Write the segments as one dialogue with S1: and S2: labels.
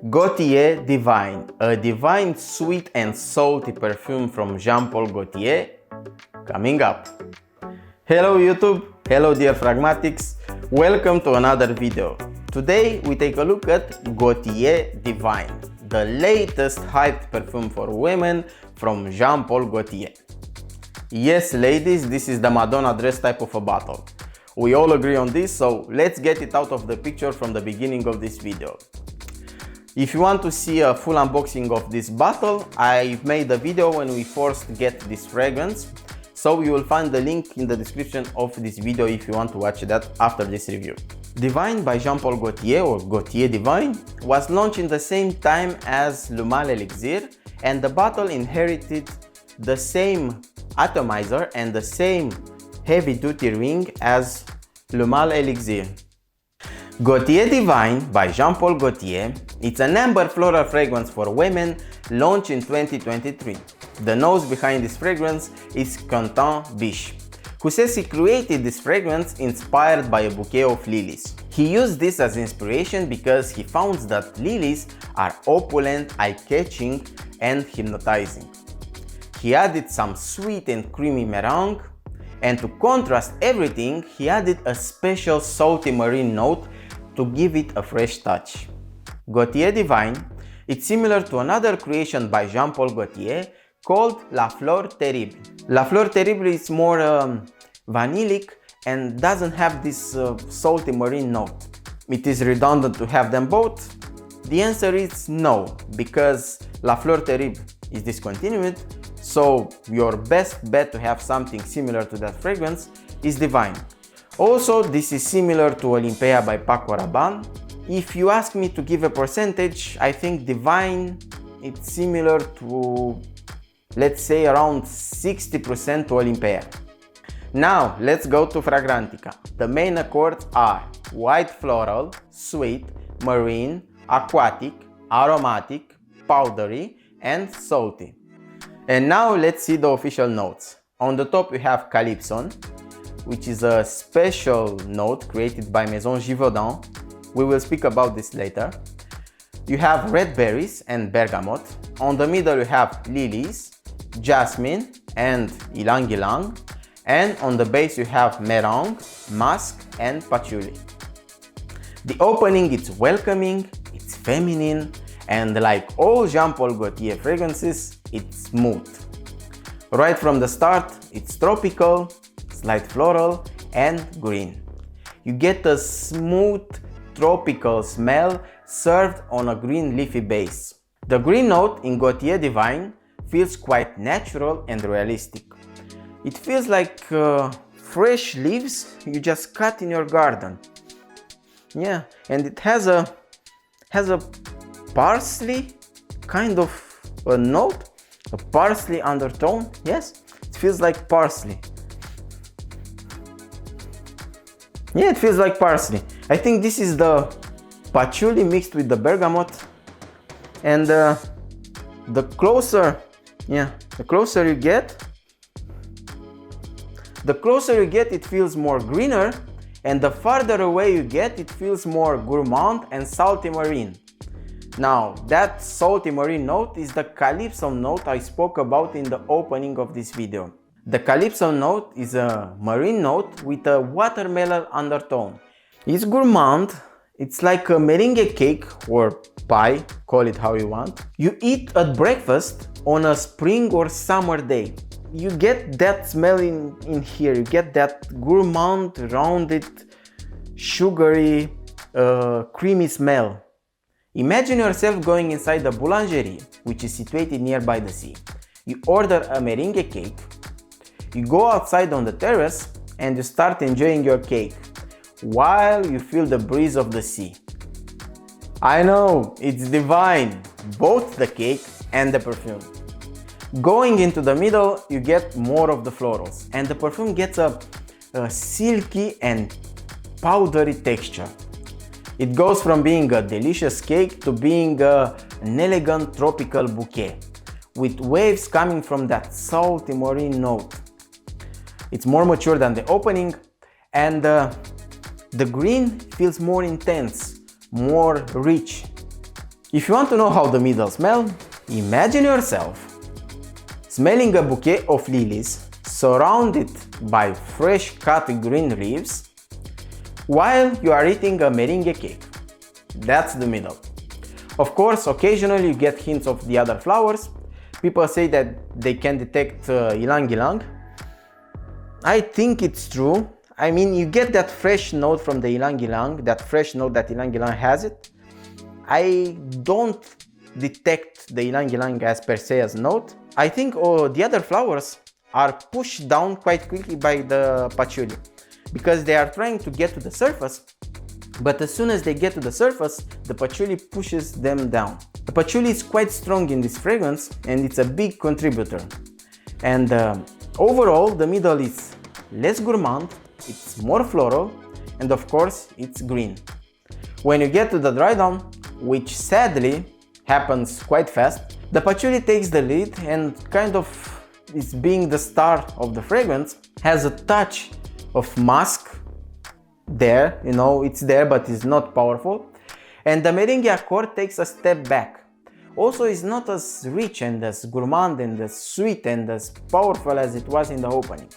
S1: Gaultier Divine, a divine sweet and salty perfume from Jean Paul Gaultier, coming up. Hello YouTube, hello dear Fragmatics, welcome to another video. Today we take a look at Gaultier Divine, the latest hyped perfume for women from Jean Paul Gaultier. Yes ladies, this is the Madonna dress type of a bottle. We all agree on this, so let's get it out of the picture from the beginning of this video. If you want to see a full unboxing of this bottle, I made a video when we first get this fragrance, so you will find the link in the description of this video if you want to watch that after this review. Divine by Jean Paul Gaultier, or Gaultier Divine, was launched in the same time as Le Male Elixir, and the bottle inherited the same atomizer and the same heavy-duty ring as Le Male Elixir. Gaultier Divine by Jean Paul Gaultier, it's an amber floral fragrance for women launched in 2023. The nose behind this fragrance is Quentin Bisch, who says he created this fragrance inspired by a bouquet of lilies. He used this as inspiration because he found that lilies are opulent, eye-catching and hypnotizing. He added some sweet and creamy meringue, and to contrast everything, he added a special salty marine note to give it a fresh touch. Gaultier Divine, it's similar to another creation by Jean Paul Gaultier called La Fleur Terrible. La Fleur Terrible is more vanillic and doesn't have this salty marine note. It is redundant to have them both? The answer is no, because La Fleur Terrible is discontinued, so your best bet to have something similar to that fragrance is Divine. Also, this is similar to Olympea by Paco Rabanne. If you ask me to give a percentage, I think Divine, it's similar to, let's say, around 60% to Olympea. Now, let's go to Fragmaticus. The main accords are white floral, sweet, marine, aquatic, aromatic, powdery, and salty. And now let's see the official notes. On the top we have Calypsone, which is a special note created by Maison Givaudan. We will speak about this later. You have red berries and bergamot. On the middle you have lilies, jasmine and Ylang-Ylang. And on the base you have meringue, musk and patchouli. The opening is welcoming, it's feminine, and like all Jean Paul Gaultier fragrances, it's smooth. Right from the start, it's tropical, light floral and green. You get a smooth tropical smell served on a green leafy base. The green note in Gaultier Divine feels quite natural and realistic. It feels like fresh leaves you just cut in your garden. Yeah, and it has a parsley kind of a note, a parsley undertone. Yes, it feels like parsley. Yeah, it feels like parsley. I think this is the patchouli mixed with the bergamot, and the closer you get, it feels more greener, and the farther away you get, it feels more gourmand and salty marine. Now, that salty marine note is the Calypsone note I spoke about in the opening of this video. The Calypsone note is a marine note with a watermelon undertone. It's gourmand, it's like a meringue cake or pie, call it how you want. You eat at breakfast on a spring or summer day. You get that smell in here, you get that gourmand, rounded, sugary, creamy smell. Imagine yourself going inside a boulangerie, which is situated nearby the sea. You order a meringue cake. You go outside on the terrace and you start enjoying your cake while you feel the breeze of the sea. I know, it's divine, both the cake and the perfume. Going into the middle, you get more of the florals, and the perfume gets a silky and powdery texture. It goes from being a delicious cake to being an elegant tropical bouquet, with waves coming from that salty marine note. It's more mature than the opening, and the green feels more intense, more rich. If you want to know how the middle smells, imagine yourself smelling a bouquet of lilies surrounded by fresh cut green leaves while you are eating a meringue cake. That's the middle. Of course, occasionally you get hints of the other flowers. People say that they can detect Ylang-Ylang. I think it's true. I mean, you get that fresh note from the Ylang-Ylang, that fresh note that Ylang-Ylang has it. I don't detect the Ylang-Ylang as per se as note. I think the other flowers are pushed down quite quickly by the patchouli because they are trying to get to the surface, but as soon as they get to the surface, the patchouli pushes them down. The patchouli is quite strong in this fragrance and it's a big contributor. And overall, the middle is less gourmand, it's more floral, and of course, it's green. When you get to the dry down, which sadly happens quite fast, the patchouli takes the lead and kind of is being the star of the fragrance, has a touch of musk there, you know, it's there but it's not powerful. And the meringue accord takes a step back. Also, it's not as rich and as gourmand and as sweet and as powerful as it was in the opening.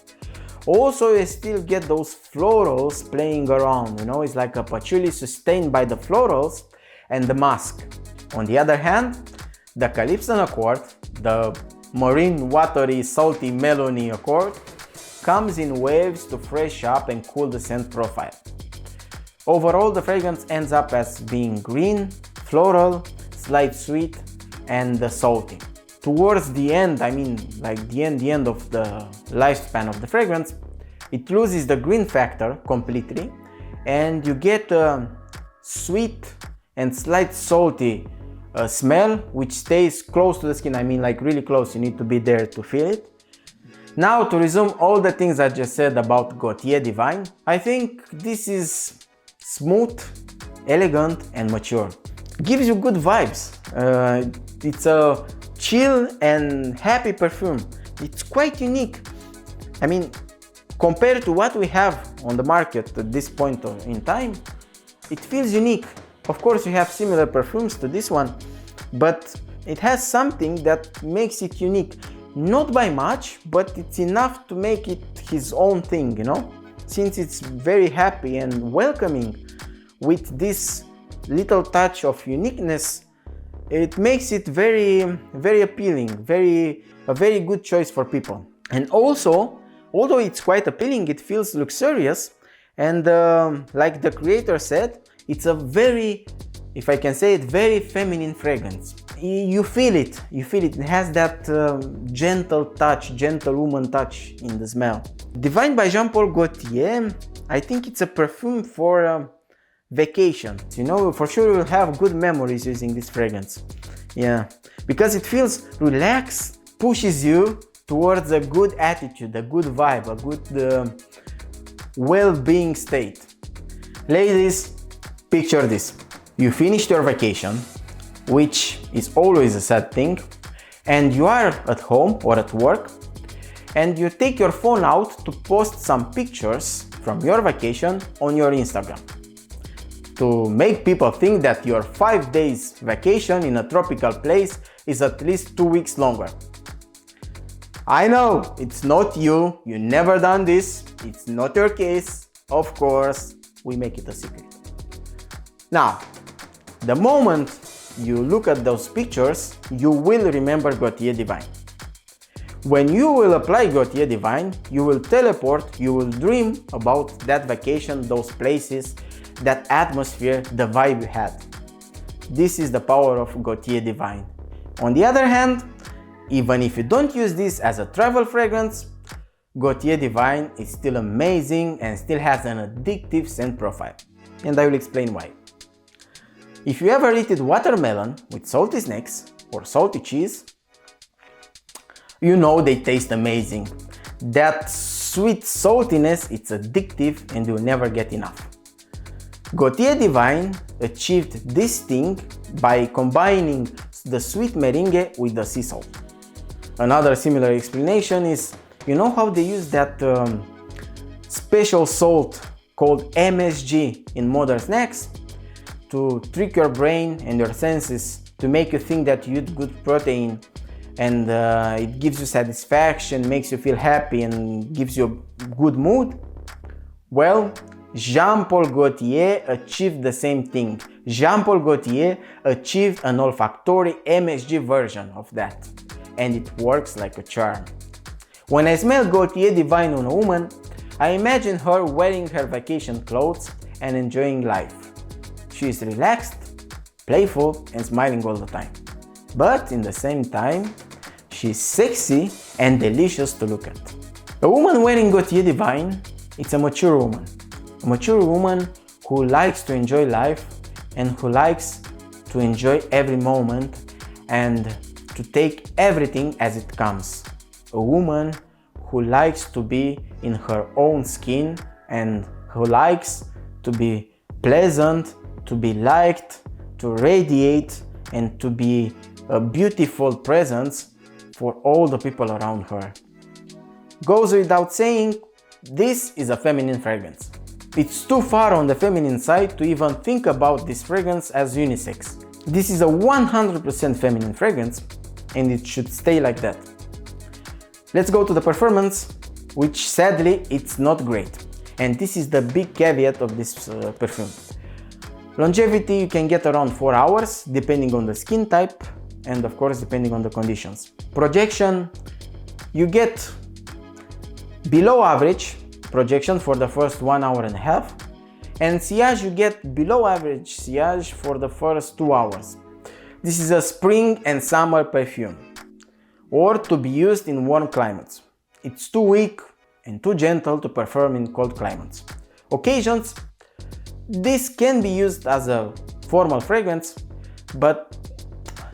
S1: Also, you still get those florals playing around, you know, it's like a patchouli sustained by the florals and the musk. On the other hand, the Calypsone accord, the marine, watery, salty, melony accord, comes in waves to fresh up and cool the scent profile. Overall, the fragrance ends up as being green, floral, slight sweet, and salty. Towards the end, I mean like the end of the lifespan of the fragrance, it loses the green factor completely and you get a sweet and slight salty smell which stays close to the skin. I mean like really close, you need to be there to feel it. Now, to resume all the things I just said about Gaultier Divine, I think this is smooth, elegant and mature. Gives you good vibes. It's a chill and happy perfume. It's quite unique. I mean, compared to what we have on the market at this point in time, it feels unique. Of course, you have similar perfumes to this one, but it has something that makes it unique. Not by much, but it's enough to make it his own thing, you know? Since it's very happy and welcoming with this little touch of uniqueness, it makes it very, very appealing, a very good choice for people. And also, although it's quite appealing, it feels luxurious and like the creator said, it's a very, if I can say it, very feminine fragrance. You feel it, it has that gentle touch, gentlewoman touch in the smell. Divine by Jean Paul Gaultier, I think it's a perfume for vacation. You know, for sure you'll have good memories using this fragrance. Yeah, because it feels relaxed, pushes you towards a good attitude, a good vibe, a good well-being state. Ladies, picture this. You finished your vacation, which is always a sad thing, and you are at home or at work, and you take your phone out to post some pictures from your vacation on your Instagram to make people think that your 5 days vacation in a tropical place is at least 2 weeks longer. I know it's not you, you never done this, it's not your case, of course, we make it a secret. Now, the moment you look at those pictures, you will remember Gaultier Divine. When you will apply Gaultier Divine, you will teleport, you will dream about that vacation, those places, that atmosphere, the vibe you had. This is the power of Gaultier Divine. On the other hand, even if you don't use this as a travel fragrance, Gaultier Divine is still amazing and still has an addictive scent profile. And I will explain why. If you ever eaten watermelon with salty snacks or salty cheese, you know they taste amazing. That sweet saltiness, it's addictive and you'll never get enough. Gaultier Divine achieved this thing by combining the sweet meringue with the sea salt. Another similar explanation is, you know how they use that special salt called MSG in modern snacks to trick your brain and your senses to make you think that you eat good protein, and it gives you satisfaction, makes you feel happy and gives you a good mood? Well, Jean Paul Gaultier achieved the same thing. Jean Paul Gaultier achieved an olfactory MSG version of that, and it works like a charm. When I smell Gaultier Divine on a woman, I imagine her wearing her vacation clothes and enjoying life. She is relaxed, playful and smiling all the time. But in the same time, she's sexy and delicious to look at. A woman wearing Gaultier Divine, it's a mature woman. A mature woman who likes to enjoy life and who likes to enjoy every moment and to take everything as it comes. A woman who likes to be in her own skin and who likes to be pleasant, to be liked, to radiate, and to be a beautiful presence for all the people around her. Goes without saying, this is a feminine fragrance. It's too far on the feminine side to even think about this fragrance as unisex. This is a 100% feminine fragrance and it should stay like that. Let's go to the performance, which sadly it's not great. And this is the big caveat of this perfume. Longevity you can get around 4 hours depending on the skin type and of course depending on the conditions. Projection, you get below average projection for the first 1.5 hours, and sillage you get below average sillage for the first 2 hours. This is a spring and summer perfume, or to be used in warm climates. It's too weak and too gentle to perform in cold climates. Occasions, this can be used as a formal fragrance, but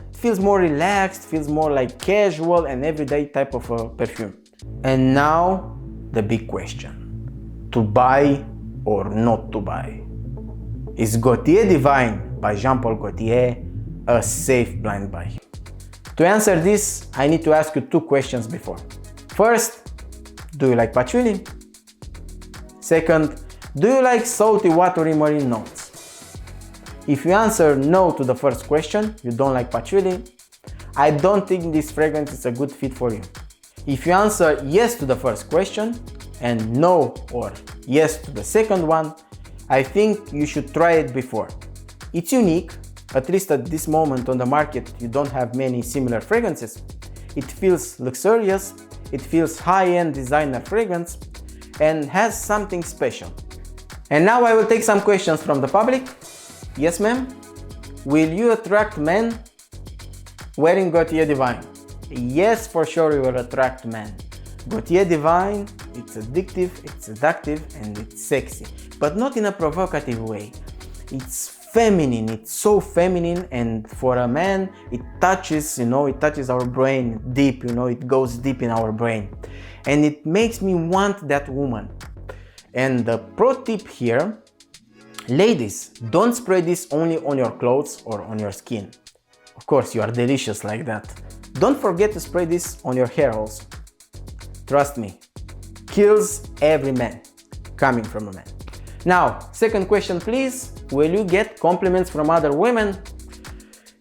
S1: it feels more relaxed, feels more like casual and everyday type of a perfume. And now the big question: to buy or not to buy? Is Gaultier Divine by Jean Paul Gaultier a safe blind buy? To answer this, I need to ask you 2 questions before. First, do you like patchouli? Second, do you like salty, watery marine notes? If you answer no to the first question, you don't like patchouli, I don't think this fragrance is a good fit for you. If you answer yes to the first question and no or yes to the second one, I think you should try it before. It's unique, at least at this moment on the market you don't have many similar fragrances. It feels luxurious, it feels high-end designer fragrance and has something special. And now I will take some questions from the public. Yes ma'am? Will you attract men wearing Gaultier Divine? Yes, for sure you will attract men. Gaultier Divine, it's addictive, it's seductive and it's sexy, but not in a provocative way. It's feminine, it's so feminine, and for a man it touches, it touches our brain deep, it goes deep in our brain. And it makes me want that woman. And the pro tip here, ladies, don't spray this only on your clothes or on your skin. Of course, you are delicious like that. Don't forget to spray this on your hair also. Trust me, kills every man, coming from a man. Now, second question please, will you get compliments from other women?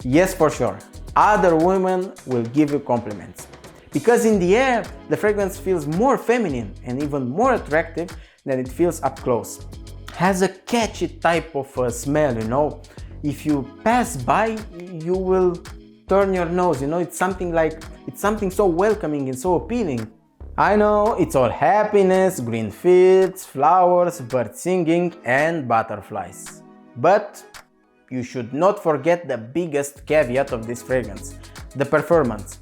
S1: Yes, for sure. Other women will give you compliments. Because in the air, the fragrance feels more feminine and even more attractive than it feels up close. Has a catchy type of smell, If you pass by, you will turn your nose, it's something so welcoming and so appealing. I know it's all happiness, green fields, flowers, birds singing and butterflies. But you should not forget the biggest caveat of this fragrance, the performance,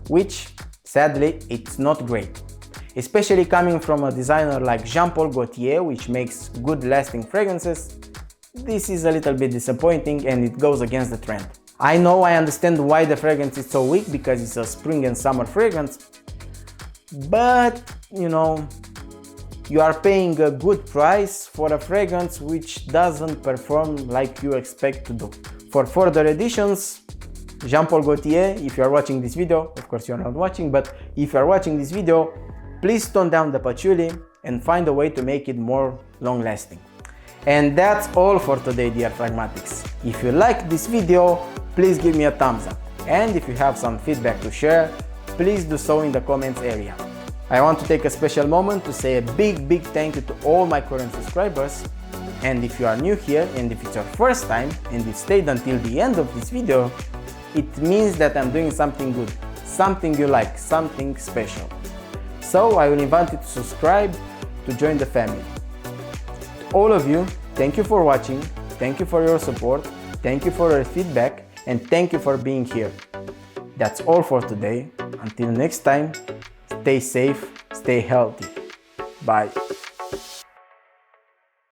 S1: which sadly it's not great. Especially coming from a designer like Jean Paul Gaultier, which makes good lasting fragrances, this is a little bit disappointing and it goes against the trend. I understand why the fragrance is so weak, because it's a spring and summer fragrance, but you are paying a good price for a fragrance which doesn't perform like you expect to do. For further editions, Jean Paul Gaultier, if you are watching this video, of course you are not watching, but if you are watching this video, please tone down the patchouli and find a way to make it more long lasting. And that's all for today, dear Fragmatics. If you liked this video, please give me a thumbs up. And if you have some feedback to share, please do so in the comments area. I want to take a special moment to say a big thank you to all my current subscribers. And if you are new here and if it's your first time and you stayed until the end of this video, it means that I'm doing something good, something you like, something special. So I will invite you to subscribe to join the family. To all of you, thank you for watching, thank you for your support, thank you for your feedback, and thank you for being here. That's all for today. Until next time, stay safe, stay healthy. Bye.